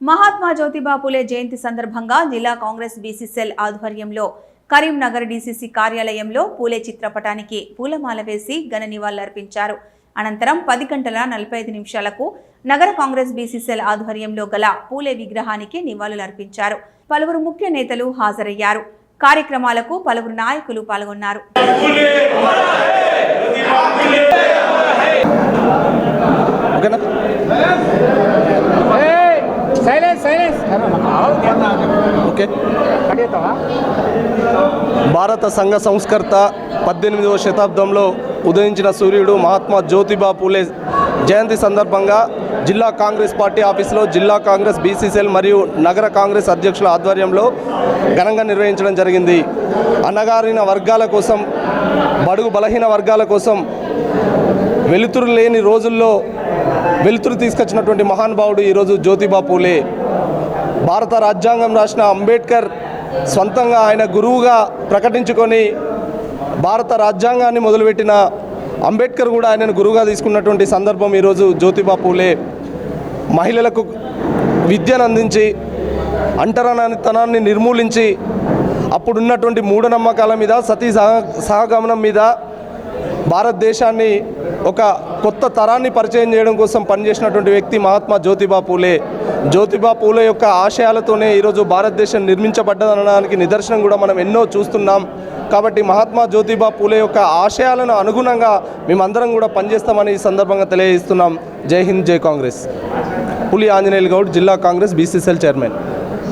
మహాత్మా జ్యోతిబా పూలే జయంతి సందర్భంగా జిల్లా Congress BC cell ఆధ్వర్యంలో కరీంనగర్ డీసీసీ కార్యాలయంలో పూలే చిత్రపటానికి పూలమాల వేసి ఘన నివాళులర్పించారు. అనంతరం 10:45 నగర కాంగ్రెస్ బీసీ సెల్ ఆధ్వర్యంలో గల పూలే విగ్రహానికి నివాళులర్పించారు. పలువురు ముఖ్య నేతలు హాజరయ్యారు. కార్యక్రమాలకు పలువురు నాయకులు పాల్గొన్నారు. భారత సంఘ సంస్కర్త 18వ శతాబ్దంలో ఉదయించిన సూర్యుడు మహాత్మా జ్యోతిబా పూలే జయంతి సందర్భంగా జిల్లా కాంగ్రెస్ పార్టీ ఆఫీసులో జిల్లా కాంగ్రెస్ బీసీసీఎల్ మరియు నగర కాంగ్రెస్ అధ్యక్షుల ఆధ్వర్యంలో ఘనంగా నిర్వహించడం జరిగింది. అణగారిన వర్గాల కోసం, బడుగు బలహీన వర్గాల కోసం వెలుతురు లేని రోజుల్లో వెలుతురు తీసుకొచ్చినటువంటి మహానుభావుడు ఈరోజు జ్యోతిబా పూలే. భారత రాజ్యాంగం రాసిన అంబేద్కర్ స్వంతంగా ఆయన గురువుగా ప్రకటించుకొని భారత రాజ్యాంగాన్ని మొదలుపెట్టిన అంబేద్కర్ కూడా ఆయనను గురువుగా తీసుకున్నటువంటి సందర్భం ఈరోజు జ్యోతిబా పూలే. మహిళలకు విద్యను అందించి అంటరానితనాన్ని నిర్మూలించి అప్పుడున్నటువంటి మూఢనమ్మకాల మీద సతీ సహగమనం మీద భారతదేశాన్ని ఒక కొత్త తరాన్ని పరిచయం చేయడం కోసం పనిచేసినటువంటి వ్యక్తి మహాత్మా జ్యోతిబా పూలే. జ్యోతిబా పూలే యొక్క ఆశయాలతోనే ఈరోజు భారతదేశం నిర్మించబడ్డదనడానికి నిదర్శనం కూడా మనం ఎన్నో చూస్తున్నాం. కాబట్టి మహాత్మా జ్యోతిబా పూలే యొక్క ఆశయాలను అనుగుణంగా మేమందరం కూడా పనిచేస్తామని ఈ సందర్భంగా తెలియజేస్తున్నాం. జై హింద్, జై కాంగ్రెస్. పులి ఆంజనేయులు గౌడ్, జిల్లా కాంగ్రెస్ బీసీసీఎల్ చైర్మన్.